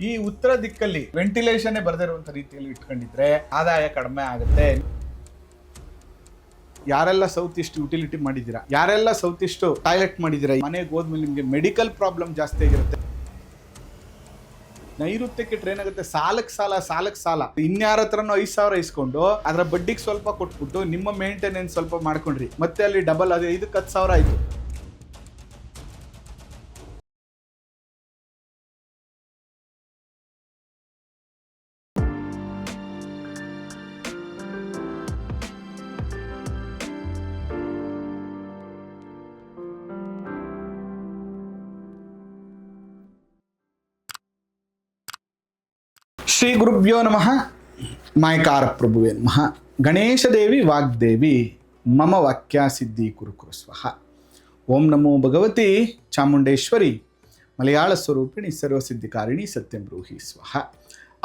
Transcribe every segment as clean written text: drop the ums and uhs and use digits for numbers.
ಈ ಉತ್ತರ ದಿಕ್ಕಲ್ಲಿ ವೆಂಟಿಲೇಷನ್ ಬರದಿರುವಂತ ರೀತಿಯಲ್ಲಿ ಇಟ್ಕೊಂಡಿದ್ರೆ ಆದಾಯ ಕಡಿಮೆ ಆಗುತ್ತೆ. ಯಾರೆಲ್ಲ ಸೌತ್ ಈಸ್ಟ್ ಯುಟಿಲಿಟಿ ಮಾಡಿದ್ದೀರಾ, ಯಾರೆಲ್ಲ ಸೌತ್ ಈಸ್ಟ್ ಟಾಯ್ಲೆಟ್ ಮಾಡಿದ್ದೀರಾ, ಮನೆಗೆ ಹೋದ್ಮೇಲೆ ನಿಮಗೆ ಮೆಡಿಕಲ್ ಪ್ರಾಬ್ಲಮ್ ಜಾಸ್ತಿ ಆಗಿರುತ್ತೆ. ನೈಋತ್ಯಕ್ಕೆ ಟ್ರೈನ್ ಆಗುತ್ತೆ, ಸಾಲಕ್ಕೆ ಸಾಲ ಇನ್ಯಾರ ಹತ್ರನೋ 5,000 ಇಸ್ಕೊಂಡು ಅದರ ಬಡ್ಡಿಗೆ ಸ್ವಲ್ಪ ಕೊಟ್ಬಿಟ್ಟು ನಿಮ್ಮ ಮೇಂಟೆನೆನ್ಸ್ ಸ್ವಲ್ಪ ಮಾಡ್ಕೊಂಡ್ರಿ, ಮತ್ತೆ ಅಲ್ಲಿ ಡಬಲ್ ಅದು 5,000 ಆಯ್ತು. ಶ್ರೀ ಗುರುಭ್ಯೋ ನಮಃ. ಮಾಯಕಾರ ಪ್ರಭುವೇ ನಮಃ. ಗಣೇಶ ದೇವಿ ವಾಗ್ದೇವಿ ಮಮ ವಾಕ್ಯ ಸಿದ್ಧಿ ಕುರು ಸ್ವಹ. ಓಂ ನಮೋ ಭಗವತಿ ಚಾಮುಂಡೇಶ್ವರಿ ಮಲಯಾಳ ಸ್ವರೂಪಿಣಿ ಸರ್ವಸಿದ್ಧಿಕಾರಿಣಿ ಸತ್ಯಂ ಬ್ರೂಹಿ ಸ್ವಹ.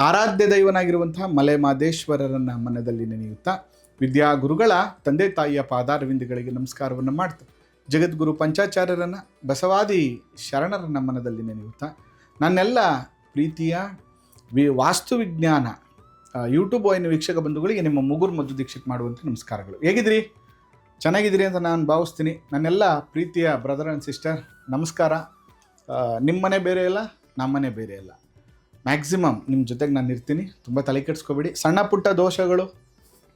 ಆರಾಧ್ಯ ದೈವನಾಗಿರುವಂತಹ ಮಲೆ ಮಾದೇಶ್ವರರನ್ನು ಮನದಲ್ಲಿ ನೆನೆಯುತ್ತಾ ವಿದ್ಯಾಗುರುಗಳ ತಂದೆ ತಾಯಿಯ ಪಾದಾರವಿಂದಗಳಿಗೆ ನಮಸ್ಕಾರವನ್ನು ಮಾಡ್ತಾ ಜಗದ್ಗುರು ಪಂಚಾಚಾರ್ಯರನ್ನು ಬಸವಾದಿ ಶರಣರನ್ನ ಮನದಲ್ಲಿ ನೆನೆಯುತ್ತಾ ನನ್ನೆಲ್ಲ ಪ್ರೀತಿಯ ವಾಸ್ತುವಿಜ್ಞಾನ ಯೂಟ್ಯೂಬ್ ವಾಹಿನಿ ವೀಕ್ಷಕ ಬಂಧುಗಳಿಗೆ ನಿಮ್ಮ ಮುಗುರು ಮದ್ದು ದೀಕ್ಷಿತ್ ಮಾಡುವಂಥ ನಮಸ್ಕಾರಗಳು. ಹೇಗಿದ್ದೀರಿ? ಚೆನ್ನಾಗಿದ್ದೀರಿ ಅಂತ ನಾನು ಭಾವಿಸ್ತೀನಿ. ನನ್ನೆಲ್ಲ ಪ್ರೀತಿಯ ಬ್ರದರ್ ಆ್ಯಂಡ್ ಸಿಸ್ಟರ್ ನಮಸ್ಕಾರ. ನಿಮ್ಮ ಮನೆ ಬೇರೆ ಇಲ್ಲ, ನಮ್ಮ ಮನೆ ಬೇರೆ ಇಲ್ಲ. ಮ್ಯಾಕ್ಸಿಮಮ್ ನಿಮ್ಮ ಜೊತೆಗೆ ನಾನು ಇರ್ತೀನಿ. ತುಂಬ ತಲೆ ಕೆಡಿಸ್ಕೋಬೇಡಿ. ಸಣ್ಣ ಪುಟ್ಟ ದೋಷಗಳು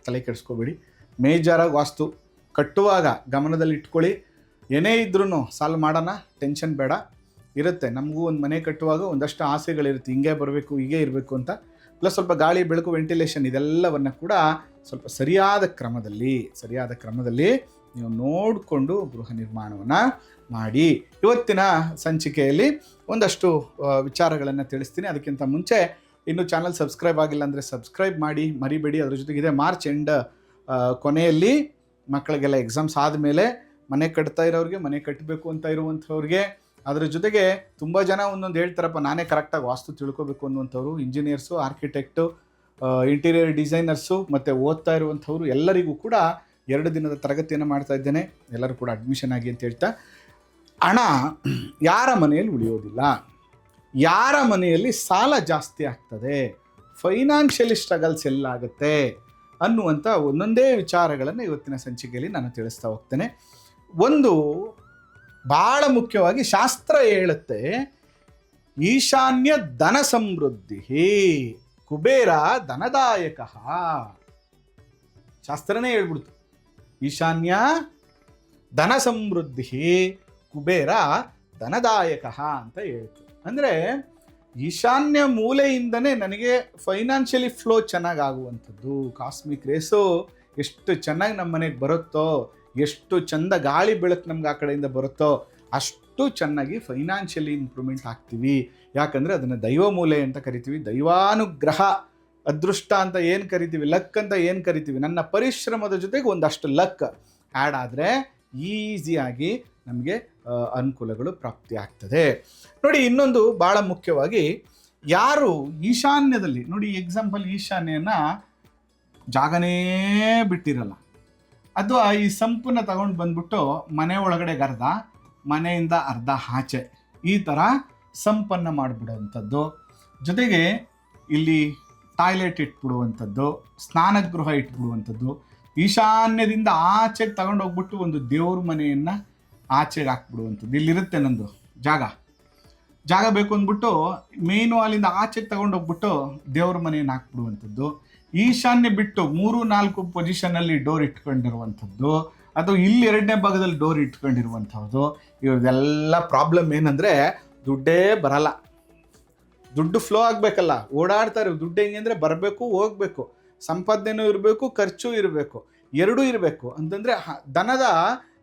ತಲೆ ಕೆಡಿಸ್ಕೋಬೇಡಿ. ಮೇಜರಾಗಿ ವಾಸ್ತು ಕಟ್ಟುವಾಗ ಗಮನದಲ್ಲಿ ಇಟ್ಕೊಳ್ಳಿ. ಏನೇ ಇದ್ರೂ ಸಾಲ್ವ್ ಮಾಡೋಣ, ಟೆನ್ಷನ್ ಬೇಡ. ಇರುತ್ತೆ, ನಮಗೂ ಒಂದು ಮನೆ ಕಟ್ಟುವಾಗ ಒಂದಷ್ಟು ಆಸೆಗಳಿರುತ್ತೆ, ಹಿಂಗೆ ಬರಬೇಕು, ಹೀಗೆ ಇರಬೇಕು ಅಂತ. ಪ್ಲಸ್ ಸ್ವಲ್ಪ ಗಾಳಿ ಬೆಳಕು ವೆಂಟಿಲೇಷನ್ ಇದೆಲ್ಲವನ್ನು ಕೂಡ ಸ್ವಲ್ಪ ಸರಿಯಾದ ಕ್ರಮದಲ್ಲಿ ನೀವು ನೋಡಿಕೊಂಡು ಗೃಹ ನಿರ್ಮಾಣವನ್ನು ಮಾಡಿ. ಇವತ್ತಿನ ಸಂಚಿಕೆಯಲ್ಲಿ ಒಂದಷ್ಟು ವಿಚಾರಗಳನ್ನು ತಿಳಿಸ್ತೀನಿ. ಅದಕ್ಕಿಂತ ಮುಂಚೆ ಇನ್ನೂ ಚಾನಲ್ ಸಬ್ಸ್ಕ್ರೈಬ್ ಆಗಿಲ್ಲ ಅಂದರೆ ಸಬ್ಸ್ಕ್ರೈಬ್ ಮಾಡಿ, ಮರಿಬೇಡಿ. ಅದ್ರ ಜೊತೆಗಿದೆ ಮಾರ್ಚ್ ಎಂಡ್ ಕೊನೆಯಲ್ಲಿ ಮಕ್ಕಳಿಗೆಲ್ಲ ಎಕ್ಸಾಮ್ಸ್ ಆದಮೇಲೆ ಮನೆ ಕಟ್ತಾ ಇರೋರಿಗೆ, ಮನೆ ಕಟ್ಟಬೇಕು ಅಂತ ಇರುವಂಥವ್ರಿಗೆ, ಅದರ ಜೊತೆಗೆ ತುಂಬ ಜನ ಒಂದೊಂದು ಹೇಳ್ತಾರಪ್ಪ ನಾನೇ ಕರೆಕ್ಟಾಗಿ ವಾಸ್ತು ತಿಳ್ಕೊಬೇಕು ಅನ್ನುವಂಥವ್ರು, ಇಂಜಿನಿಯರ್ಸು, ಆರ್ಕಿಟೆಕ್ಟು, ಇಂಟೀರಿಯರ್ ಡಿಸೈನರ್ಸು ಮತ್ತು ಓದ್ತಾ ಇರುವಂಥವ್ರು ಎಲ್ಲರಿಗೂ ಕೂಡ 2 ದಿನದ ತರಗತಿಯನ್ನು ಮಾಡ್ತಾ ಇದ್ದೇನೆ. ಎಲ್ಲರೂ ಕೂಡ ಅಡ್ಮಿಷನ್ ಆಗಿ ಅಂತ ಹೇಳ್ತಾ, ಹಣ ಯಾರ ಮನೆಯಲ್ಲಿ ಉಳಿಯೋದಿಲ್ಲ, ಯಾರ ಮನೆಯಲ್ಲಿ ಸಾಲ ಜಾಸ್ತಿ ಆಗ್ತದೆ, ಫೈನಾನ್ಷಿಯಲಿ ಸ್ಟ್ರಗಲ್ಸ್ ಎಲ್ಲಾಗುತ್ತೆ ಅನ್ನುವಂಥ ಒಂದೊಂದೇ ವಿಚಾರಗಳನ್ನು ಇವತ್ತಿನ ಸಂಚಿಕೆಯಲ್ಲಿ ನಾನು ತಿಳಿಸ್ತಾ ಹೋಗ್ತೇನೆ. ಒಂದು ಭಾಳ ಮುಖ್ಯವಾಗಿ ಶಾಸ್ತ್ರ ಹೇಳುತ್ತೆ, ಈಶಾನ್ಯ ಧನ ಸಮೃದ್ಧಿ ಕುಬೇರ ಧನದಾಯಕ. ಶಾಸ್ತ್ರನೇ ಹೇಳ್ಬಿಡ್ತು, ಈಶಾನ್ಯ ಧನ ಸಮೃದ್ಧಿ ಕುಬೇರ ಧನದಾಯಕ ಅಂತ ಹೇಳ್ತು. ಅಂದರೆ ಈಶಾನ್ಯ ಮೂಲೆಯಿಂದನೇ ನನಗೆ ಫೈನಾನ್ಷಿಯಲಿ ಫ್ಲೋ ಚೆನ್ನಾಗಾಗುವಂಥದ್ದು. ಕಾಸ್ಮಿಕ್ ರೇಸು ಎಷ್ಟು ಚೆನ್ನಾಗಿ ನಮ್ಮ ಮನೆಗೆ ಬರುತ್ತೋ, ಎಷ್ಟು ಚಂದ ಗಾಳಿ ಬೆಳಕು ನಮ್ಗೆ ಆ ಕಡೆಯಿಂದ ಬರುತ್ತೋ ಅಷ್ಟು ಚೆನ್ನಾಗಿ ಫೈನಾನ್ಷಿಯಲಿ ಇಂಪ್ರೂವ್ಮೆಂಟ್ ಆಗ್ತೀವಿ. ಯಾಕಂದರೆ ಅದನ್ನು ದೈವ ಮೂಲೆ ಅಂತ ಕರಿತೀವಿ, ದೈವಾನುಗ್ರಹ, ಅದೃಷ್ಟ ಅಂತ ಏನು ಕರಿತೀವಿ, ಲಕ್ ಅಂತ ಏನು ಕರಿತೀವಿ. ನನ್ನ ಪರಿಶ್ರಮದ ಜೊತೆಗೆ ಒಂದಷ್ಟು ಲಕ್ ಆ್ಯಡ್ ಆದರೆ ಈಸಿಯಾಗಿ ನಮಗೆ ಅನುಕೂಲಗಳು ಪ್ರಾಪ್ತಿ ಆಗ್ತದೆ. ನೋಡಿ, ಇನ್ನೊಂದು ಭಾಳ ಮುಖ್ಯವಾಗಿ, ಯಾರು ಈಶಾನ್ಯದಲ್ಲಿ ನೋಡಿ, ಎಕ್ಸಾಂಪಲ್ ಈಶಾನ್ಯನ ಜಾಗನೇ ಬಿಟ್ಟಿರಲ್ಲ, ಅದು ಈ ಸಂಪನ್ನು ತಗೊಂಡು ಬಂದ್ಬಿಟ್ಟು ಮನೆ ಒಳಗಡೆ ಅರ್ಧ, ಮನೆಯಿಂದ ಅರ್ಧ ಆಚೆ, ಈ ಥರ ಸಂಪನ್ನು ಮಾಡಿಬಿಡುವಂಥದ್ದು. ಜೊತೆಗೆ ಇಲ್ಲಿ ಟಾಯ್ಲೆಟ್ ಇಟ್ಬಿಡುವಂಥದ್ದು, ಸ್ನಾನಗೃಹ ಇಟ್ಬಿಡುವಂಥದ್ದು. ಈಶಾನ್ಯದಿಂದ ಆಚೆಗೆ ತಗೊಂಡು ಹೋಗ್ಬಿಟ್ಟು ಒಂದು ದೇವ್ರ ಮನೆಯನ್ನು ಆಚೆಗೆ ಹಾಕ್ಬಿಡುವಂಥದ್ದು. ಇಲ್ಲಿರುತ್ತೆ ನಂದು ಜಾಗ ಬೇಕು ಅಂದ್ಬಿಟ್ಟು ಮೇಯ್ನು ಅಲ್ಲಿಂದ ಆಚೆಗೆ ತಗೊಂಡು ಹೋಗ್ಬಿಟ್ಟು ದೇವ್ರ ಮನೆಯನ್ನು ಹಾಕ್ಬಿಡುವಂಥದ್ದು. ಈಶಾನ್ಯ ಬಿಟ್ಟು 3-4 ಪೊಸಿಷನಲ್ಲಿ ಡೋರ್ ಇಟ್ಕೊಂಡಿರುವಂಥದ್ದು, ಅಥವಾ ಇಲ್ಲಿ 2ನೇ ಭಾಗದಲ್ಲಿ ಡೋರ್ ಇಟ್ಕೊಂಡಿರುವಂಥದ್ದು. ಇವೆಲ್ಲ ಪ್ರಾಬ್ಲಮ್ ಏನಂದರೆ ದುಡ್ಡೇ ಬರಲ್ಲ. ದುಡ್ಡು ಫ್ಲೋ ಆಗಬೇಕಲ್ಲ, ಓಡಾಡ್ತಾರೆ. ದುಡ್ಡು ಹೆಂಗೆ ಅಂದರೆ ಬರಬೇಕು, ಹೋಗಬೇಕು, ಸಂಪಾದನೆಯೂ ಇರಬೇಕು, ಖರ್ಚು ಇರಬೇಕು, ಎರಡೂ ಇರಬೇಕು. ಅಂತಂದರೆ ಧನದ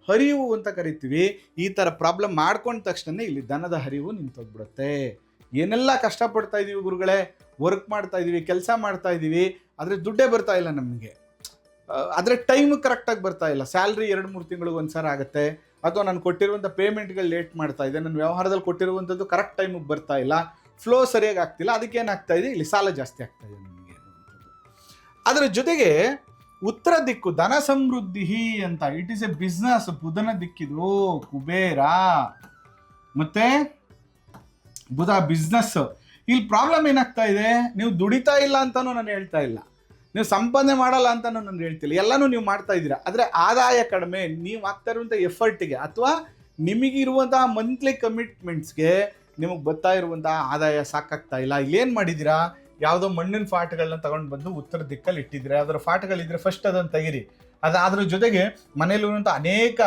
ಹರಿವು ಅಂತ ಕರಿತೀವಿ. ಈ ಥರ ಪ್ರಾಬ್ಲಮ್ ಮಾಡ್ಕೊಂಡ ತಕ್ಷಣ ಇಲ್ಲಿ ಧನದ ಹರಿವು ನಿಂತೋಗ್ಬಿಡುತ್ತೆ. ಏನೆಲ್ಲ ಕಷ್ಟಪಡ್ತಾ ಇದ್ದೀವಿ ಗುರುಗಳೇ, ವರ್ಕ್ ಮಾಡ್ತಾ ಇದ್ದೀವಿ, ಕೆಲಸ ಮಾಡ್ತಾ ಇದ್ದೀವಿ, ಆದರೆ ದುಡ್ಡೇ ಬರ್ತಾ ಇಲ್ಲ ನಮಗೆ. ಆದರೆ ಟೈಮ್ ಕರೆಕ್ಟಾಗಿ ಬರ್ತಾ ಇಲ್ಲ. ಸ್ಯಾಲ್ರಿ 2-3 ತಿಂಗಳಿಗೆ ಒಂದು ಸಾರಿ ಆಗುತ್ತೆ, ಅಥವಾ ನಾನು ಕೊಟ್ಟಿರುವಂಥ ಪೇಮೆಂಟ್ಗಳು ಲೇಟ್ ಮಾಡ್ತಾ ಇದೆ, ನನ್ನ ವ್ಯವಹಾರದಲ್ಲಿ ಕೊಟ್ಟಿರುವಂಥದ್ದು ಕರೆಕ್ಟ್ ಟೈಮಿಗೆ ಬರ್ತಾ ಇಲ್ಲ, ಫ್ಲೋ ಸರಿಯಾಗಿ ಆಗ್ತಿಲ್ಲ. ಅದಕ್ಕೇನಾಗ್ತಾ ಇದೆ, ಇಲ್ಲಿ ಸಾಲ ಜಾಸ್ತಿ ಆಗ್ತಾ ಇದೆ ನಮಗೆ ಅನ್ನುವಂಥದ್ದು. ಅದರ ಜೊತೆಗೆ ಉತ್ತರ ದಿಕ್ಕು ಧನ ಸಮೃದ್ಧಿ ಅಂತ, ಇಟ್ ಈಸ್ ಎ ಬಿಸ್ನೆಸ್. ಬುಧನ ದಿಕ್ಕಿದು ಕುಬೇರ, ಮತ್ತೆ ಬುಧ ಬಿಸ್ನೆಸ್. ಇಲ್ಲಿ ಪ್ರಾಬ್ಲಮ್ ಏನಾಗ್ತಾ ಇದೆ, ನೀವು ದುಡಿತಾ ಇಲ್ಲ ಅಂತಾನೂ ನಾನು ಹೇಳ್ತಾ ಇಲ್ಲ, ನೀವು ಸಂಪಾದನೆ ಮಾಡಲ್ಲ ಅಂತಾನೂ ನಾನು ಹೇಳ್ತಿಲ್ಲ, ಎಲ್ಲನೂ ನೀವು ಮಾಡ್ತಾ ಇದ್ದೀರಾ. ಆದರೆ ಆದಾಯ ಕಡಿಮೆ, ನೀವು ಆಗ್ತಾ ಇರುವಂಥ ಎಫರ್ಟ್ಗೆ ಅಥವಾ ನಿಮಗಿರುವಂತಹ ಮಂತ್ಲಿ ಕಮಿಟ್ಮೆಂಟ್ಸ್ಗೆ ನಿಮಗೆ ಬರ್ತಾ ಇರುವಂತಹ ಆದಾಯ ಸಾಕಾಗ್ತಾ ಇಲ್ಲ. ಇಲ್ಲೇನು ಮಾಡಿದ್ದೀರಾ, ಯಾವುದೋ ಮಣ್ಣಿನ ಫಾಟ್ಗಳನ್ನ ತಗೊಂಡು ಬಂದು ಉತ್ತರ ದಿಕ್ಕಲ್ಲಿ ಇಟ್ಟಿದ್ದೀರಾ. ಅದರ ಫಾಟ್ಗಳಿದ್ರೆ ಫಸ್ಟ್ ಅದನ್ನು ತೆಗೀರಿ. ಅದ್ರ ಜೊತೆಗೆ ಮನೇಲಿರುವಂಥ ಅನೇಕ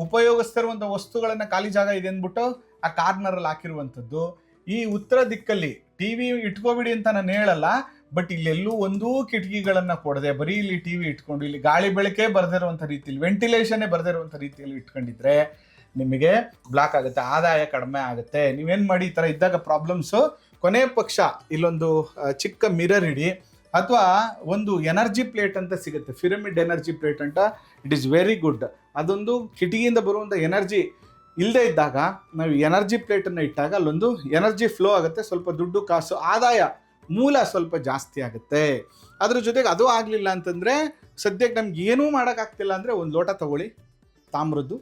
ಉಪಯೋಗಿಸ್ತಿರುವಂಥ ವಸ್ತುಗಳನ್ನು ಖಾಲಿ ಜಾಗ ಇದೆ ಅಂದ್ಬಿಟ್ಟು ಆ ಕಾರ್ನರಲ್ಲಿ ಹಾಕಿರುವಂಥದ್ದು. ಈ ಉತ್ತರ ದಿಕ್ಕಲ್ಲಿ ಟಿ ವಿ ಇಟ್ಕೋಬಿಡಿ ಅಂತ ನಾನು ಹೇಳಲ್ಲ, ಬಟ್ ಇಲ್ಲೆಲ್ಲೂ ಒಂದೂ ಕಿಟಕಿಗಳನ್ನು ಕೊಡದೆ ಬರೀ ಇಲ್ಲಿ ಟಿ ವಿ ಇಟ್ಕೊಂಡು ಇಲ್ಲಿ ಗಾಳಿ ಬೆಳಕೆ ಬರದಿರುವಂಥ ರೀತಿಯಲ್ಲಿ, ವೆಂಟಿಲೇಷನ್ನೇ ಬರದಿರುವಂಥ ರೀತಿಯಲ್ಲಿ ಇಟ್ಕೊಂಡಿದ್ರೆ ನಿಮಗೆ ಬ್ಲಾಕ್ ಆಗುತ್ತೆ, ಆದಾಯ ಕಡಿಮೆ ಆಗುತ್ತೆ. ನೀವೇನು ಮಾಡಿ, ಈ ಥರ ಇದ್ದಾಗ ಪ್ರಾಬ್ಲಮ್ಸು, ಕೊನೆ ಪಕ್ಷ ಇಲ್ಲೊಂದು ಚಿಕ್ಕ ಮಿರರ್ ಇಡಿ, ಅಥವಾ ಒಂದು ಎನರ್ಜಿ ಪ್ಲೇಟ್ ಅಂತ ಸಿಗುತ್ತೆ, ಪಿರಮಿಡ್ ಎನರ್ಜಿ ಪ್ಲೇಟ್ ಅಂತ. It is very good. ಅದೊಂದು ಕಿಟಕಿಯಿಂದ ಬರುವಂಥ ಎನರ್ಜಿ ಇಲ್ಲದೆ ಇದ್ದಾಗ ನಾವು ಎನರ್ಜಿ ಪ್ಲೇಟನ್ನು ಇಟ್ಟಾಗ ಅಲ್ಲೊಂದು ಎನರ್ಜಿ ಫ್ಲೋ ಆಗುತ್ತೆ, ಸ್ವಲ್ಪ ದುಡ್ಡು ಕಾಸು ಆದಾಯ ಮೂಲ ಸ್ವಲ್ಪ ಜಾಸ್ತಿ ಆಗುತ್ತೆ. ಅದ್ರ ಜೊತೆಗೆ ಅದು ಆಗಲಿಲ್ಲ ಅಂತಂದರೆ, ಸದ್ಯಕ್ಕೆ ನಮ್ಗೆ ಏನೂ ಮಾಡೋಕ್ಕಾಗ್ತಿಲ್ಲ ಅಂದರೆ ಒಂದು ಲೋಟ ತಗೊಳ್ಳಿ ತಾಮ್ರದ್ದು.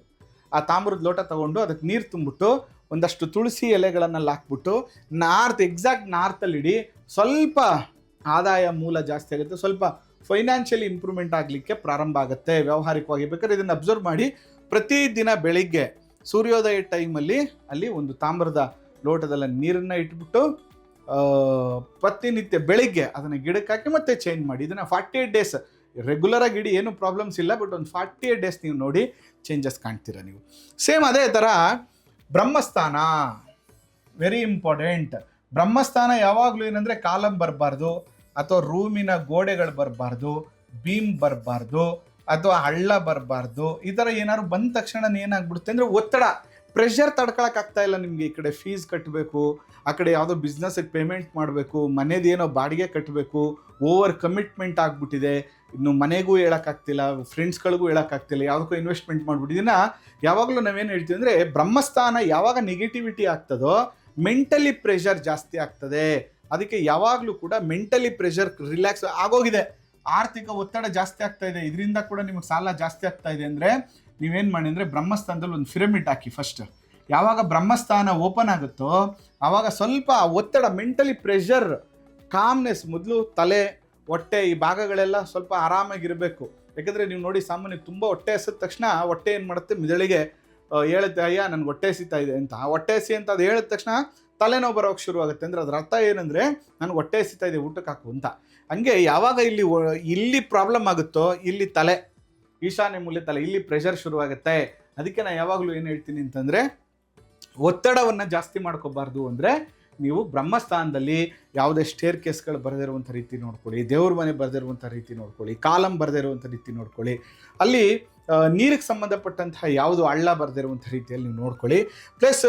ಆ ತಾಮ್ರದ ಲೋಟ ತೊಗೊಂಡು ಅದಕ್ಕೆ ನೀರು ತುಂಬಿಟ್ಟು ಒಂದಷ್ಟು ತುಳಸಿ ಎಲೆಗಳನ್ನೆಲ್ಲ ಹಾಕ್ಬಿಟ್ಟು ಎಕ್ಸಾಕ್ಟ್ ನಾರ್ತಲ್ಲಿ ಇಡಿ. ಸ್ವಲ್ಪ ಆದಾಯ ಮೂಲ ಜಾಸ್ತಿ ಆಗುತ್ತೆ, ಸ್ವಲ್ಪ ಫೈನಾನ್ಷಿಯಲಿ ಇಂಪ್ರೂವ್ಮೆಂಟ್ ಆಗಲಿಕ್ಕೆ ಪ್ರಾರಂಭ ಆಗುತ್ತೆ ವ್ಯಾವಹಾರಿಕವಾಗಿ. ಬೇಕಾದ್ರೆ ಇದನ್ನು ಅಬ್ಸರ್ವ್ ಮಾಡಿ, ಪ್ರತಿದಿನ ಬೆಳಿಗ್ಗೆ ಸೂರ್ಯೋದಯ ಟೈಮಲ್ಲಿ ಅಲ್ಲಿ ಒಂದು ತಾಮ್ರದ ಲೋಟದಲ್ಲಿ ನೀರನ್ನು ಇಟ್ಬಿಟ್ಟು ಪ್ರತಿನಿತ್ಯ ಬೆಳಿಗ್ಗೆ ಅದನ್ನು ಗಿಡಕ್ಕೆ ಹಾಕಿ ಮತ್ತೆ ಚೇಂಜ್ ಮಾಡಿ. ಇದನ್ನು 48 ಡೇಸ್ ರೆಗ್ಯುಲರಾಗಿ ಇಡಿ, ಏನು ಪ್ರಾಬ್ಲಮ್ಸ್ ಇಲ್ಲ, ಬಟ್ ಒಂದು 48 ಡೇಸ್ ನೀವು ನೋಡಿ ಚೇಂಜಸ್ ಕಾಣ್ತೀರ ನೀವು. ಸೇಮ್ ಅದೇ ಥರ ಬ್ರಹ್ಮಸ್ಥಾನ ವೆರಿ ಇಂಪಾರ್ಟೆಂಟ್. ಬ್ರಹ್ಮಸ್ಥಾನ ಯಾವಾಗಲೂ ಏನಂದರೆ ಕಾಲಮ್ ಬರಬಾರ್ದು, ಅಥವಾ ರೂಮಿನ ಗೋಡೆಗಳು ಬರಬಾರ್ದು, ಬೀಮ್ ಬರಬಾರ್ದು, ಅಥವಾ ಹಳ್ಳ ಬರಬಾರ್ದು. ಈ ಥರ ಏನಾದ್ರು ಬಂದ ತಕ್ಷಣ ಏನಾಗ್ಬಿಡುತ್ತೆ ಅಂದರೆ ಒತ್ತಡ, ಪ್ರೆಷರ್ ತಡ್ಕೊಳಕ್ಕಾಗ್ತಾ ಇಲ್ಲ ನಿಮಗೆ. ಈ ಕಡೆ ಫೀಸ್ ಕಟ್ಟಬೇಕು, ಆ ಕಡೆ ಯಾವುದೋ ಬಿಸ್ನೆಸ್ಸಿಗೆ ಪೇಮೆಂಟ್ ಮಾಡಬೇಕು, ಮನೆದೇನೋ ಬಾಡಿಗೆ ಕಟ್ಟಬೇಕು, ಓವರ್ ಕಮಿಟ್ಮೆಂಟ್ ಆಗಿಬಿಟ್ಟಿದೆ. ಇನ್ನು ಮನೆಗೂ ಹೇಳೋಕ್ಕಾಗ್ತಿಲ್ಲ, ಫ್ರೆಂಡ್ಸ್ಗಳಿಗೂ ಹೇಳೋಕ್ಕಾಗ್ತಿಲ್ಲ, ಯಾವುದಕ್ಕೂ ಇನ್ವೆಸ್ಟ್ಮೆಂಟ್ ಮಾಡಿಬಿಟ್ಟಿದ್ದೀನ. ಯಾವಾಗಲೂ ನಾವೇನು ಹೇಳ್ತೀವಿ ಅಂದರೆ, ಬ್ರಹ್ಮಸ್ಥಾನ ಯಾವಾಗ ನೆಗೆಟಿವಿಟಿ ಆಗ್ತದೋ ಮೆಂಟಲಿ ಪ್ರೆಷರ್ ಜಾಸ್ತಿ ಆಗ್ತದೆ. ಅದಕ್ಕೆ ಯಾವಾಗಲೂ ಕೂಡ ಮೆಂಟಲಿ ಪ್ರೆಷರ್ ರಿಲ್ಯಾಕ್ಸ್ ಆಗೋಗಿದೆ, ಆರ್ಥಿಕ ಒತ್ತಡ ಜಾಸ್ತಿ ಆಗ್ತಾ ಇದೆ, ಇದರಿಂದ ಕೂಡ ನಿಮಗೆ ಸಾಲ ಜಾಸ್ತಿ ಆಗ್ತಾ ಇದೆ ಅಂದರೆ ನೀವೇನು ಮಾಡಿ ಅಂದರೆ ಬ್ರಹ್ಮಸ್ಥಾನದಲ್ಲಿ ಒಂದು ಪಿರಮಿಡ್ ಹಾಕಿ. ಫಸ್ಟ್ ಯಾವಾಗ ಬ್ರಹ್ಮಸ್ಥಾನ ಓಪನ್ ಆಗುತ್ತೋ ಆವಾಗ ಸ್ವಲ್ಪ ಒತ್ತಡ, ಮೆಂಟಲಿ ಪ್ರೆಷರ್, ಕಾಮ್ನೆಸ್, ಮೊದಲು ತಲೆ, ಹೊಟ್ಟೆ ಈ ಭಾಗಗಳೆಲ್ಲ ಸ್ವಲ್ಪ ಆರಾಮಾಗಿರಬೇಕು. ಯಾಕಂದರೆ ನೀವು ನೋಡಿ, ಸಾಮಾನ್ಯ ತುಂಬ ಹೊಟ್ಟೆ ಹಸಿದ ತಕ್ಷಣ ಹೊಟ್ಟೆ ಏನು ಮಾಡುತ್ತೆ, ಮಿದಳಿಗೆ ಹೇಳುತ್ತೆ, ಅಯ್ಯ ನನಗೆ ಹೊಟ್ಟೆ ಹಸಿತಾ ಇದೆ ಅಂತ. ಹೊಟ್ಟೆ ಹಸಿ ಅಂತ ಅದು ಹೇಳಿದ ತಕ್ಷಣ ತಲೆನೋವು ಬರೋಕ್ಕೆ ಶುರುವಾಗುತ್ತೆ. ಅಂದರೆ ಅದರ ಅರ್ಥ ಏನಂದರೆ ನನಗೆ ಹೊಟ್ಟೆ ಹಸಿತಾ ಇದೆ, ಊಟಕ್ಕೆ ಹಾಕು ಅಂತ. ಹಂಗೆ ಯಾವಾಗ ಇಲ್ಲಿ ಪ್ರಾಬ್ಲಮ್ ಆಗುತ್ತೋ, ಇಲ್ಲಿ ತಲೆ, ಈಶಾನ್ಯ ಮೂಲೆ ತಲೆ, ಇಲ್ಲಿ ಪ್ರೆಷರ್ ಶುರುವಾಗುತ್ತೆ. ಅದಕ್ಕೆ ನಾನು ಯಾವಾಗಲೂ ಏನು ಹೇಳ್ತೀನಿ ಅಂತಂದರೆ, ಒತ್ತಡವನ್ನು ಜಾಸ್ತಿ ಮಾಡ್ಕೋಬಾರ್ದು. ಅಂದರೆ ನೀವು ಬ್ರಹ್ಮಸ್ಥಾನದಲ್ಲಿ ಯಾವುದೇ ಸ್ಟೇರ್ ಕೇಸ್ಗಳು ಬರೆದಿರುವಂಥ ರೀತಿ ನೋಡ್ಕೊಳ್ಳಿ, ದೇವ್ರ ಮನೆ ಬರೆದಿರುವಂಥ ರೀತಿ ನೋಡ್ಕೊಳ್ಳಿ, ಕಾಲಮ್ ಬರೆದಿರುವಂಥ ರೀತಿ ನೋಡ್ಕೊಳ್ಳಿ, ಅಲ್ಲಿ ನೀರಿಗೆ ಸಂಬಂಧಪಟ್ಟಂತಹ ಯಾವುದು ಹಳ್ಳ ಬರೆದಿರುವಂಥ ರೀತಿಯಲ್ಲಿ ನೀವು ನೋಡ್ಕೊಳ್ಳಿ. ಪ್ಲಸ್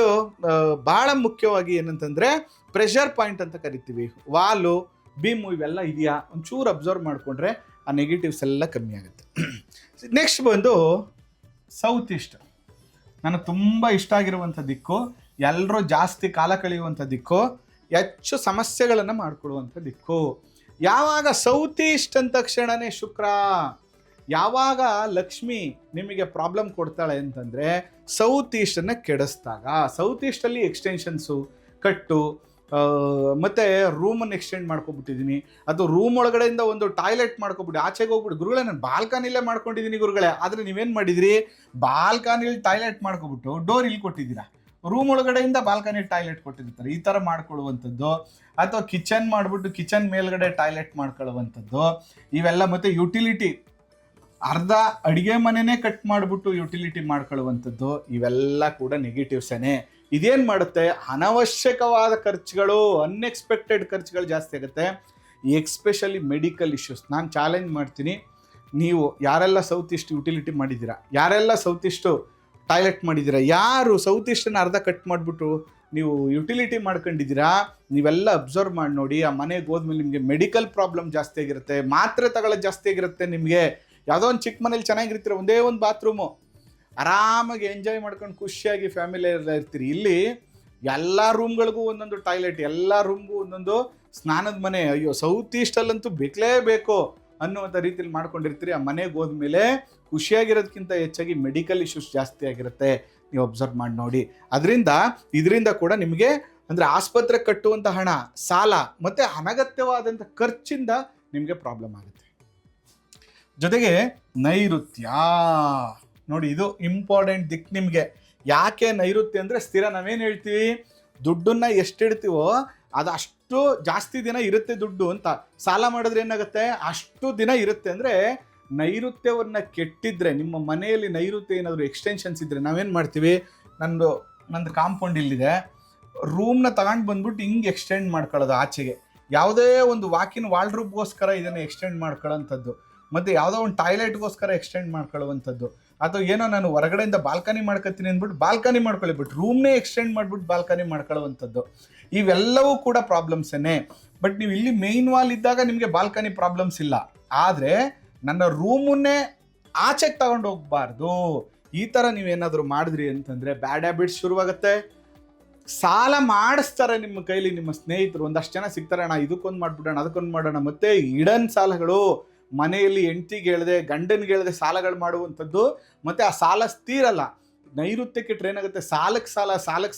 ಭಾಳ ಮುಖ್ಯವಾಗಿ ಏನಂತಂದರೆ ಪ್ರೆಷರ್ ಪಾಯಿಂಟ್ ಅಂತ ಕರಿತೀವಿ, ವಾಲು, ಬೀಮು ಇವೆಲ್ಲ ಇದೆಯಾ ಒಂಚೂರು ಅಬ್ಸರ್ವ್ ಮಾಡಿಕೊಂಡ್ರೆ ಆ ನೆಗೆಟಿವ್ಸ್ ಎಲ್ಲ ಕಮ್ಮಿ ಆಗುತ್ತೆ. ನೆಕ್ಸ್ಟ್ ಬಂದು ಸೌತ್ ಈಸ್ಟ್. ನನಗೆ ತುಂಬ ಇಷ್ಟ ಆಗಿರುವಂಥ ದಿಕ್ಕು, ಎಲ್ಲರೂ ಜಾಸ್ತಿ ಕಾಲ ಕಳೆಯುವಂಥ ದಿಕ್ಕು, ಹೆಚ್ಚು ಸಮಸ್ಯೆಗಳನ್ನು ಮಾಡಿಕೊಡುವಂಥ ದಿಕ್ಕು. ಯಾವಾಗ ಸೌತ್ ಈಸ್ಟ್ ಅಂದ ತಕ್ಷಣವೇ ಶುಕ್ರ, ಯಾವಾಗ ಲಕ್ಷ್ಮಿ ನಿಮಗೆ ಪ್ರಾಬ್ಲಮ್ ಕೊಡ್ತಾಳೆ ಅಂತಂದರೆ ಸೌತ್ ಈಸ್ಟನ್ನು ಕೆಡಿಸ್ದಾಗ. ಸೌತ್ ಈಸ್ಟಲ್ಲಿ ಎಕ್ಸ್ಟೆನ್ಷನ್ಸು, ಕಟ್ಟು, ಮತ್ತು ರೂಮನ್ನು ಎಕ್ಸ್ಟೆಂಡ್ ಮಾಡ್ಕೊಬಿಟ್ಟಿದ್ದೀನಿ, ಅಥವಾ ರೂಮ್ ಒಳಗಡೆಯಿಂದ ಒಂದು ಟಾಯ್ಲೆಟ್ ಮಾಡ್ಕೊಬಿಟ್ಟು ಆಚೆಗೆ ಹೋಗ್ಬಿಟ್ಟು, ಗುರುಗಳೇ ನಾನು ಬಾಲ್ಕನಿಲೇ ಮಾಡ್ಕೊಂಡಿದ್ದೀನಿ ಗುರುಗಳೇ. ಆದರೆ ನೀವೇನು ಮಾಡಿದಿರಿ, ಬಾಲ್ಕನಿಲಿ ಟಾಯ್ಲೆಟ್ ಮಾಡ್ಕೊಬಿಟ್ಟು ಡೋರ್ ಇಲ್ಲಿ ಕೊಟ್ಟಿದ್ದೀರಾ, ರೂಮ್ ಒಳಗಡೆಯಿಂದ ಬಾಲ್ಕನಿ ಟಾಯ್ಲೆಟ್ ಕೊಟ್ಟಿರ್ತಾರೆ. ಈ ಥರ ಮಾಡ್ಕೊಳ್ಳುವಂಥದ್ದು, ಅಥವಾ ಕಿಚನ್ ಮಾಡಿಬಿಟ್ಟು ಕಿಚನ್ ಮೇಲ್ಗಡೆ ಟಾಯ್ಲೆಟ್ ಮಾಡ್ಕೊಳ್ಳುವಂಥದ್ದು, ಇವೆಲ್ಲ. ಮತ್ತು ಯುಟಿಲಿಟಿ, ಅರ್ಧ ಅಡುಗೆ ಮನೆಯೇ ಕಟ್ ಮಾಡಿಬಿಟ್ಟು ಯುಟಿಲಿಟಿ ಮಾಡ್ಕೊಳ್ಳುವಂಥದ್ದು, ಇವೆಲ್ಲ ಕೂಡ ನೆಗೆಟಿವ್ಸೇನೆ. ಇದೇನು ಮಾಡುತ್ತೆ, ಅನವಶ್ಯಕವಾದ ಖರ್ಚುಗಳು, ಅನ್ಎಕ್ಸ್ಪೆಕ್ಟೆಡ್ ಖರ್ಚುಗಳು ಜಾಸ್ತಿ ಆಗುತ್ತೆ. Especially medical issues. ನಾನು ಚಾಲೆಂಜ್ ಮಾಡ್ತೀನಿ, ನೀವು ಯಾರೆಲ್ಲ ಸೌತ್ ಈಸ್ಟ್ ಯುಟಿಲಿಟಿ ಮಾಡಿದ್ದೀರಾ, ಯಾರೆಲ್ಲ ಸೌತ್ ಈಸ್ಟು ಟಾಯ್ಲೆಟ್ ಮಾಡಿದ್ದೀರಾ, ಯಾರು ಸೌತ್ ಈಸ್ಟನ್ನು ಅರ್ಧ ಕಟ್ ಮಾಡಿಬಿಟ್ಟು ನೀವು ಯುಟಿಲಿಟಿ ಮಾಡ್ಕೊಂಡಿದ್ದೀರಾ, ನೀವೆಲ್ಲ ಅಬ್ಸರ್ವ್ ಮಾಡಿ ನೋಡಿ. ಆ ಮನೆಗೆ ಹೋದ್ಮೇಲೆ ನಿಮಗೆ ಮೆಡಿಕಲ್ ಪ್ರಾಬ್ಲಮ್ ಜಾಸ್ತಿ ಆಗಿರುತ್ತೆ, ಮಾತ್ರೆ ತಗೊಳ್ಳೋದು ಜಾಸ್ತಿ ಆಗಿರುತ್ತೆ. ನಿಮಗೆ ಯಾವುದೋ ಒಂದು ಚಿಕ್ಕ ಮನೇಲಿ ಚೆನ್ನಾಗಿರ್ತೀರ, ಒಂದೇ ಒಂದು ಬಾತ್ರೂಮು, ಆರಾಮಾಗಿ ಎಂಜಾಯ್ ಮಾಡ್ಕೊಂಡು ಖುಷಿಯಾಗಿ ಫ್ಯಾಮಿಲಿ ಇರ್ತೀರಿ. ಇಲ್ಲಿ ಎಲ್ಲ ರೂಮ್ಗಳಿಗೂ ಒಂದೊಂದು ಟಾಯ್ಲೆಟ್, ಎಲ್ಲ ರೂಮ್ಗೂ ಒಂದೊಂದು ಸ್ನಾನದ ಮನೆ. ಅಯ್ಯೋ, ಸೌತ್ ಈಸ್ಟಲ್ಲಂತೂ ಬೇಕಲೇಬೇಕು ಅನ್ನುವಂಥ ರೀತಿಯಲ್ಲಿ ಮಾಡ್ಕೊಂಡಿರ್ತೀರಿ. ಆ ಮನೆಗೆ ಹೋದ್ಮೇಲೆ ಖುಷಿಯಾಗಿರೋದಕ್ಕಿಂತ ಹೆಚ್ಚಾಗಿ ಮೆಡಿಕಲ್ ಇಶ್ಯೂಸ್ ಜಾಸ್ತಿ ಆಗಿರುತ್ತೆ. ನೀವು ಅಬ್ಸರ್ವ್ ಮಾಡಿ ನೋಡಿ. ಇದರಿಂದ ಕೂಡ ನಿಮಗೆ ಅಂದರೆ ಆಸ್ಪತ್ರೆ ಕಟ್ಟುವಂಥ ಹಣ, ಸಾಲ ಮತ್ತು ಅನಗತ್ಯವಾದಂಥ ಖರ್ಚಿಂದ ನಿಮಗೆ ಪ್ರಾಬ್ಲಮ್ ಆಗುತ್ತೆ. ಜೊತೆಗೆ ನೈಋತ್ಯ ನೋಡಿ, ಇದು ಇಂಪಾರ್ಟೆಂಟ್ ದಿಕ್ಕು ನಿಮಗೆ. ಯಾಕೆ ನೈಋತ್ಯ ಅಂದರೆ ಸ್ಥಿರ. ನಾವೇನು ಹೇಳ್ತೀವಿ, ದುಡ್ಡನ್ನು ಎಷ್ಟಿಡ್ತೀವೋ ಅದು ಅಷ್ಟು ಜಾಸ್ತಿ ದಿನ ಇರುತ್ತೆ ದುಡ್ಡು ಅಂತ. ಸಾಲ ಮಾಡಿದ್ರೆ ಏನಾಗುತ್ತೆ, ಅಷ್ಟು ದಿನ ಇರುತ್ತೆ. ಅಂದರೆ ನೈಋತ್ಯವನ್ನು ಕೆಟ್ಟಿದ್ರೆ, ನಿಮ್ಮ ಮನೆಯಲ್ಲಿ ನೈಋತ್ಯ ಏನಾದರೂ ಎಕ್ಸ್ಟೆನ್ಷನ್ಸ್ ಇದ್ದರೆ ನಾವೇನು ಮಾಡ್ತೀವಿ, ನಂದು ಕಾಂಪೌಂಡ್ ಇಲ್ಲಿದೆ, ರೂಮ್ನ ತಗೊಂಡು ಬಂದ್ಬಿಟ್ಟು ಹಿಂಗೆ ಎಕ್ಸ್ಟೆಂಡ್ ಮಾಡ್ಕೊಳ್ಳೋದು ಆಚೆಗೆ. ಯಾವುದೇ ಒಂದು ವಾಕಿನ್ ವಾಲ್ಡ್ರೂಬ್ಗೋಸ್ಕರ ಇದನ್ನು ಎಕ್ಸ್ಟೆಂಡ್ ಮಾಡ್ಕೊಳ್ಳೋಂಥದ್ದು, ಮತ್ತು ಯಾವುದೋ ಒಂದು ಟಾಯ್ಲೆಟ್ಗೋಸ್ಕರ ಎಕ್ಸ್ಟೆಂಡ್ ಮಾಡ್ಕೊಳ್ಳುವಂಥದ್ದು, ಅಥವಾ ಏನೋ ನಾನು ಹೊರಗಡೆಯಿಂದ ಬಾಲ್ಕನಿ ಮಾಡ್ಕೊತೀನಿ ಅಂದ್ಬಿಟ್ಟು ಬಾಲ್ಕನಿ ಮಾಡ್ಕೊಳ್ಳಿ, ಬಟ್ ರೂಮ್ನೇ ಎಕ್ಸ್ಟೆಂಡ್ ಮಾಡಿಬಿಟ್ಟು ಬಾಲ್ಕನಿ ಮಾಡ್ಕೊಳ್ಳುವಂಥದ್ದು. ಇವೆಲ್ಲವೂ ಕೂಡ ಪ್ರಾಬ್ಲಮ್ಸೇನೆ. ಬಟ್ ನೀವು ಇಲ್ಲಿ ಮೇನ್ ವಾಲ್ ಇದ್ದಾಗ ನಿಮಗೆ ಬಾಲ್ಕನಿ ಪ್ರಾಬ್ಲಮ್ಸ್ ಇಲ್ಲ. ಆದರೆ ನನ್ನ ರೂಮನ್ನೇ ಆಚೆಗೆ ತಗೊಂಡು ಹೋಗಬಾರ್ದು. ಈ ಥರ ನೀವೇನಾದರೂ ಮಾಡಿದ್ರಿ ಅಂತಂದರೆ ಬ್ಯಾಡ್ ಹ್ಯಾಬಿಟ್ಸ್ ಶುರುವಾಗುತ್ತೆ. ಸಾಲ ಮಾಡಿಸ್ತಾರೆ ನಿಮ್ಮ ಕೈಲಿ ನಿಮ್ಮ ಸ್ನೇಹಿತರು, ಒಂದಷ್ಟು ಜನ ಸಿಗ್ತಾರೆ, ಅಣ್ಣ ಇದಕ್ಕೊಂದು ಮಾಡಿಬಿಡೋಣ ಅದಕ್ಕೊಂದು ಮಾಡೋಣ. ಮತ್ತು ಇಡನ್ ಸಾಲಗಳು, ಮನೆಯಲ್ಲಿ ಹೆಂಡ್ತಿಗೆ ಹೇಳ್ದೆ ಗಂಡನಿಗೆ ಹೇಳ್ದೆ ಸಾಲಗಳು ಮಾಡುವಂಥದ್ದು, ಮತ್ತು ಆ ಸಾಲ ತೀರಲ್ಲ. ನೈಋತ್ಯಕ್ಕೆ ಟ್ರೈನ್ ಆಗುತ್ತೆ, ಸಾಲಕ್ಕೆ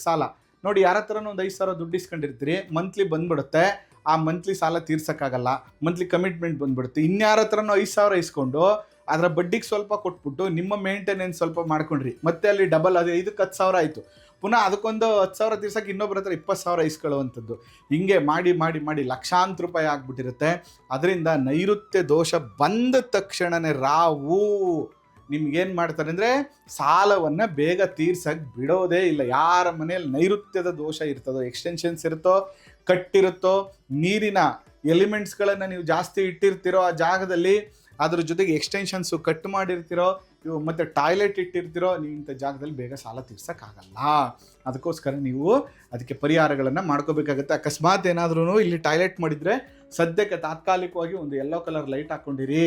ಸಾಲ. ನೋಡಿ, ಯಾರ ಹತ್ರನೂ ಒಂದು 5,000 ದುಡ್ಡು ಇಸ್ಕೊಂಡಿರ್ತೀರಿ, ಮಂತ್ಲಿ ಬಂದ್ಬಿಡುತ್ತೆ, ಆ ಮಂತ್ಲಿ ಸಾಲ ತೀರ್ಸೋಕ್ಕಾಗಲ್ಲ, ಮಂತ್ಲಿ ಕಮಿಟ್ಮೆಂಟ್ ಬಂದ್ಬಿಡುತ್ತೆ. ಇನ್ಯಾರ ಹತ್ರನೂ 5,000 ಇಸ್ಕೊಂಡು ಅದರ ಬಡ್ಡಿಗೆ ಸ್ವಲ್ಪ ಕೊಟ್ಬಿಟ್ಟು ನಿಮ್ಮ ಮೇಂಟೆನೆನ್ಸ್ ಸ್ವಲ್ಪ ಮಾಡ್ಕೊಂಡ್ರಿ, ಮತ್ತೆ ಅಲ್ಲಿ ಡಬಲ್, ಅದು 5ಕ್ಕೆ 10,000 ಆಯಿತು, ಪುನಃ ಅದಕ್ಕೊಂದು 10,000 ತೀರ್ಸೋಕೆ ಇನ್ನೊಬ್ಬರ ಹತ್ರ 20,000 ಇಸ್ಕೊಳ್ಳುವಂಥದ್ದು. ಹಿಂಗೆ ಮಾಡಿ ಮಾಡಿ ಮಾಡಿ ಲಕ್ಷಾಂತರ ರೂಪಾಯಿ ಆಗ್ಬಿಟ್ಟಿರುತ್ತೆ. ಅದರಿಂದ ನೈಋತ್ಯ ದೋಷ ಬಂದ ತಕ್ಷಣವೇ ರಾವು ನಿಮ್ಗೇನು ಮಾಡ್ತಾರೆ ಅಂದರೆ ಸಾಲವನ್ನು ಬೇಗ ತೀರ್ಸಕ್ಕೆ ಬಿಡೋದೇ ಇಲ್ಲ. ಯಾರ ಮನೆಯಲ್ಲಿ ನೈಋತ್ಯದ ದೋಷ ಇರ್ತದೋ, ಎಕ್ಸ್ಟೆನ್ಷನ್ಸ್ ಇರುತ್ತೋ, ಕಟ್ಟಿರುತ್ತೋ, ನೀರಿನ ಎಲಿಮೆಂಟ್ಸ್ಗಳನ್ನು ನೀವು ಜಾಸ್ತಿ ಇಟ್ಟಿರ್ತೀರೋ ಆ ಜಾಗದಲ್ಲಿ, ಅದ್ರ ಜೊತೆಗೆ ಎಕ್ಸ್ಟೆನ್ಷನ್ಸು ಕಟ್ ಮಾಡಿರ್ತೀರೋ, ಇವು ಮತ್ತು ಟಾಯ್ಲೆಟ್ ಇಟ್ಟಿರ್ತೀರೋ, ನೀವು ಇಂಥ ಜಾಗದಲ್ಲಿ ಬೇಗ ಸಾಲ ತೀರ್ಸೋಕ್ಕಾಗಲ್ಲ. ಅದಕ್ಕೋಸ್ಕರ ನೀವು ಅದಕ್ಕೆ ಪರಿಹಾರಗಳನ್ನು ಮಾಡ್ಕೋಬೇಕಾಗುತ್ತೆ. ಅಕಸ್ಮಾತ್ ಏನಾದ್ರೂ ಇಲ್ಲಿ ಟಾಯ್ಲೆಟ್ ಮಾಡಿದರೆ ಸದ್ಯಕ್ಕೆ ತಾತ್ಕಾಲಿಕವಾಗಿ ಒಂದು ಯೆಲ್ಲೋ ಕಲರ್ ಲೈಟ್ ಹಾಕ್ಕೊಂಡಿರಿ,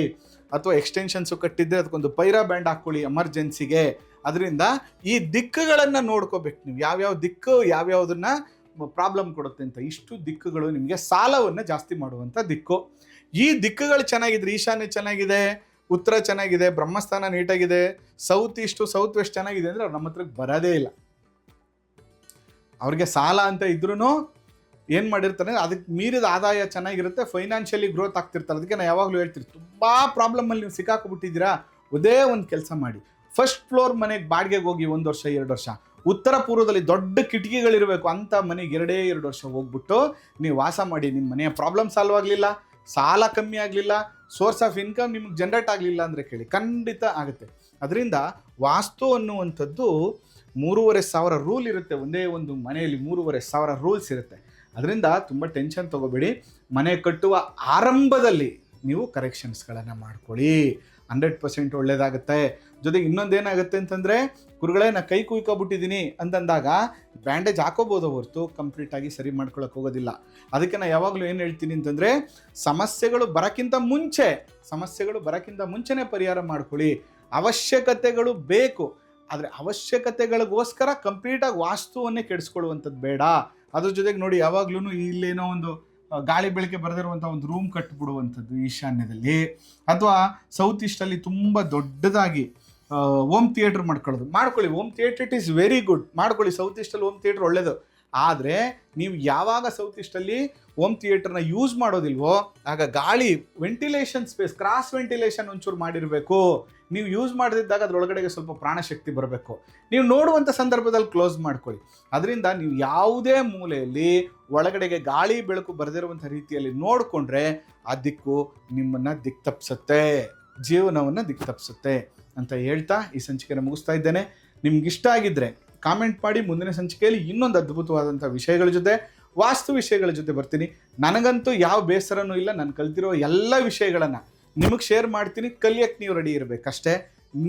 ಅಥವಾ ಎಕ್ಸ್ಟೆನ್ಷನ್ಸು ಕಟ್ಟಿದ್ದರೆ ಅದಕ್ಕೊಂದು ಪೈರಾ ಬ್ಯಾಂಡ್ ಹಾಕ್ಕೊಳ್ಳಿ ಎಮರ್ಜೆನ್ಸಿಗೆ. ಅದರಿಂದ ಈ ದಿಕ್ಕುಗಳನ್ನು ನೋಡ್ಕೋಬೇಕು ನೀವು, ಯಾವ್ಯಾವ ದಿಕ್ಕು ಯಾವ್ಯಾವುದನ್ನು ಪ್ರಾಬ್ಲಮ್ ಕೊಡುತ್ತೆ ಅಂತ. ಇಷ್ಟು ದಿಕ್ಕುಗಳು ನಿಮಗೆ ಸಾಲವನ್ನು ಜಾಸ್ತಿ ಮಾಡುವಂಥ ದಿಕ್ಕು. ಈ ದಿಕ್ಕುಗಳು ಚೆನ್ನಾಗಿದ್ರೆ, ಈಶಾನ್ಯ ಚೆನ್ನಾಗಿದೆ, ಉತ್ತರ ಚೆನ್ನಾಗಿದೆ, ಬ್ರಹ್ಮಸ್ಥಾನ ನೀಟಾಗಿದೆ, ಸೌತ್ ಈಸ್ಟು ಸೌತ್ ವೆಸ್ಟ್ ಚೆನ್ನಾಗಿದೆ ಅಂದರೆ ಅವ್ರು ನಮ್ಮ ಹತ್ರಕ್ಕೆ ಬರೋದೇ ಇಲ್ಲ. ಅವ್ರಿಗೆ ಸಾಲ ಅಂತ ಇದ್ರೂ ಏನು ಮಾಡಿರ್ತಾರೆ, ಅದಕ್ಕೆ ಮೀರಿದ ಆದಾಯ ಚೆನ್ನಾಗಿರುತ್ತೆ, ಫೈನಾನ್ಷಿಯಲಿ ಗ್ರೋತ್ ಆಗ್ತಿರ್ತಾರೆ. ಅದಕ್ಕೆ ನಾನು ಯಾವಾಗಲೂ ಹೇಳ್ತೀನಿ, ತುಂಬ ಪ್ರಾಬ್ಲಮಲ್ಲಿ ನೀವು ಸಿಕ್ಕಾಕೊಬಿಟ್ಟಿದ್ದೀರಾ, ಒಂದೇ ಒಂದು ಕೆಲಸ ಮಾಡಿ, ಫಸ್ಟ್ ಫ್ಲೋರ್ ಮನೆಗೆ ಬಾಡಿಗೆಗೆ ಹೋಗಿ 1 ವರ್ಷ 2 ವರ್ಷ, ಉತ್ತರ ಪೂರ್ವದಲ್ಲಿ ದೊಡ್ಡ ಕಿಟಕಿಗಳಿರಬೇಕು ಅಂಥ ಮನೆಗೆ 2 ವರ್ಷ ಹೋಗ್ಬಿಟ್ಟು ನೀವು ವಾಸ ಮಾಡಿ. ನಿಮ್ಮ ಮನೆಯ ಪ್ರಾಬ್ಲಮ್ ಸಾಲ್ವ್ ಆಗಲಿಲ್ಲ, ಸಾಲ ಕಮ್ಮಿ ಆಗಲಿಲ್ಲ, ಸೋರ್ಸ್ ಆಫ್ ಇನ್ಕಮ್ ನಿಮಗೆ ಜನ್ರೇಟ್ ಆಗಲಿಲ್ಲ ಅಂದರೆ ಕೇಳಿ, ಖಂಡಿತ ಆಗುತ್ತೆ. ಅದರಿಂದ ವಾಸ್ತು ಅನ್ನುವಂಥದ್ದು 3,500 ರೂಲ್ ಇರುತ್ತೆ. ಒಂದೇ ಒಂದು ಮನೆಯಲ್ಲಿ 3,500 ರೂಲ್ಸ್ ಇರುತ್ತೆ. ಅದರಿಂದ ತುಂಬ ಟೆನ್ಷನ್ ತೊಗೋಬೇಡಿ. ಮನೆ ಕಟ್ಟುವ ಆರಂಭದಲ್ಲಿ ನೀವು ಕರೆಕ್ಷನ್ಸ್ಗಳನ್ನು ಮಾಡ್ಕೊಳ್ಳಿ, 100% ಒಳ್ಳೆಯದಾಗುತ್ತೆ. ಜೊತೆಗೆ ಇನ್ನೊಂದೇನಾಗುತ್ತೆ ಅಂತಂದರೆ, ಗುರುಗಳೇ ನಾ ಕೈ ಕುಯ್ಕೊಬಿಟ್ಟಿದ್ದೀನಿ ಅಂತಂದಾಗ ಬ್ಯಾಂಡೇಜ್ ಹಾಕೋಬೋದು ಹೊರತು ಕಂಪ್ಲೀಟಾಗಿ ಸರಿ ಮಾಡ್ಕೊಳಕ್ಕೆ ಹೋಗೋದಿಲ್ಲ. ಅದಕ್ಕೆ ನಾನು ಯಾವಾಗಲೂ ಏನು ಹೇಳ್ತೀನಿ ಅಂತಂದರೆ, ಸಮಸ್ಯೆಗಳು ಬರೋಕ್ಕಿಂತ ಮುಂಚೆನೇ ಪರಿಹಾರ ಮಾಡ್ಕೊಳ್ಳಿ. ಅವಶ್ಯಕತೆಗಳು ಬೇಕು, ಆದರೆ ಅವಶ್ಯಕತೆಗಳಿಗೋಸ್ಕರ ಕಂಪ್ಲೀಟಾಗಿ ವಾಸ್ತುವನ್ನೇ ಕೆಡಿಸ್ಕೊಳ್ಳುವಂಥದ್ದು ಬೇಡ. ಅದ್ರ ಜೊತೆಗೆ ನೋಡಿ, ಯಾವಾಗ್ಲೂ ಇಲ್ಲೇನೋ ಒಂದು ಗಾಳಿ ಬೆಳಕೆ ಬರೆದಿರುವಂಥ ಒಂದು ರೂಮ್ ಕಟ್ಟಿಬಿಡುವಂಥದ್ದು ಈಶಾನ್ಯದಲ್ಲಿ, ಅಥವಾ ಸೌತ್ ಈಸ್ಟಲ್ಲಿ ತುಂಬ ದೊಡ್ಡದಾಗಿ ಹೋಮ್ ಥಿಯೇಟ್ರ್ ಮಾಡ್ಕೊಳ್ಳಿ. Home theatre it is very good, ಮಾಡ್ಕೊಳ್ಳಿ. ಸೌತ್ ಈಸ್ಟಲ್ಲಿ ಹೋಮ್ ಥಿಯೇಟ್ರ್ ಒಳ್ಳೆಯದು. ಆದರೆ ನೀವು ಯಾವಾಗ ಸೌತ್ ಈಸ್ಟಲ್ಲಿ ಹೋಮ್ ಥಿಯೇಟ್ರನ್ನ ಯೂಸ್ ಮಾಡೋದಿಲ್ವೋ, ಆಗ ಗಾಳಿ ವೆಂಟಿಲೇಷನ್ ಸ್ಪೇಸ್, ಕ್ರಾಸ್ ವೆಂಟಿಲೇಷನ್ ಒಂಚೂರು ಮಾಡಿರಬೇಕು. ನೀವು ಯೂಸ್ ಮಾಡದಿದ್ದಾಗ ಅದರೊಳಗಡೆಗೆ ಸ್ವಲ್ಪ ಪ್ರಾಣಶಕ್ತಿ ಬರಬೇಕು. ನೀವು ನೋಡುವಂಥ ಸಂದರ್ಭದಲ್ಲಿ ಕ್ಲೋಸ್ ಮಾಡ್ಕೊಳ್ಳಿ. ಅದರಿಂದ ನೀವು ಯಾವುದೇ ಮೂಲೆಯಲ್ಲಿ ಒಳಗಡೆಗೆ ಗಾಳಿ ಬೆಳಕು ಬರೆದಿರುವಂಥ ರೀತಿಯಲ್ಲಿ ನೋಡಿಕೊಂಡ್ರೆ ಆ ದಿಕ್ಕು ನಿಮ್ಮನ್ನು ದಿಕ್ತಪ್ಪಿಸುತ್ತೆ, ಜೀವನವನ್ನು ದಿಕ್ತಪ್ಪಿಸುತ್ತೆ ಅಂತ ಹೇಳ್ತಾ ಈ ಸಂಚಿಕೆಯನ್ನು ಮುಗಿಸ್ತಾ ಇದ್ದೇನೆ. ನಿಮ್ಗಿಷ್ಟ ಆಗಿದ್ದರೆ ಕಾಮೆಂಟ್ ಮಾಡಿ. ಮುಂದಿನ ಸಂಚಿಕೆಯಲ್ಲಿ ಇನ್ನೊಂದು ಅದ್ಭುತವಾದಂಥ ವಿಷಯಗಳ ಜೊತೆ, ವಾಸ್ತು ವಿಷಯಗಳ ಜೊತೆ ಬರ್ತೀನಿ. ನನಗಂತೂ ಯಾವ ಬೇಸರನೂ ಇಲ್ಲ. ನಾನು ಕಲ್ತಿರೋ ಎಲ್ಲ ವಿಷಯಗಳನ್ನು ನಿಮಗೆ ಶೇರ್ ಮಾಡ್ತೀನಿ. ಕಲಿಯಕ್ಕೆ ನೀವು ರೆಡಿ ಇರಬೇಕಷ್ಟೇ.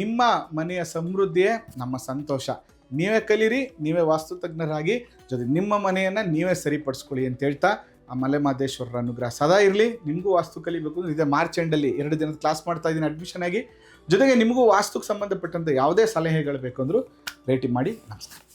ನಿಮ್ಮ ಮನೆಯ ಸಮೃದ್ಧಿಯೇ ನಮ್ಮ ಸಂತೋಷ. ನೀವೇ ಕಲೀರಿ, ನೀವೇ ವಾಸ್ತುತಜ್ಞರಾಗಿ, ಜೊತೆ ನಿಮ್ಮ ಮನೆಯನ್ನು ನೀವೇ ಸರಿಪಡಿಸ್ಕೊಳ್ಳಿ ಅಂತ ಹೇಳ್ತಾ, ಆ ಮಲೆಮಹದೇಶ್ವರರ ಅನುಗ್ರಹ ಸದಾ ಇರಲಿ. ನಿಮಗೂ ವಾಸ್ತು ಕಲಿಬೇಕು ಅಂದರೆ, ಇದೇ ಮಾರ್ಚ್ ಎಂಡಲ್ಲಿ 2 ದಿನದ ಕ್ಲಾಸ್ ಮಾಡ್ತಾ ಇದ್ದೀನಿ ಅಡ್ಮಿಷನ್ ಆಗಿ. ಜೊತೆಗೆ ನಿಮಗೂ ವಾಸ್ತುಗೆ ಸಂಬಂಧಪಟ್ಟಂತೆ ಯಾವುದೇ ಸಲಹೆಗಳು ಬೇಕು ಅಂದರೂ ಭೇಟಿ ಮಾಡಿ. ನಮಸ್ಕಾರ.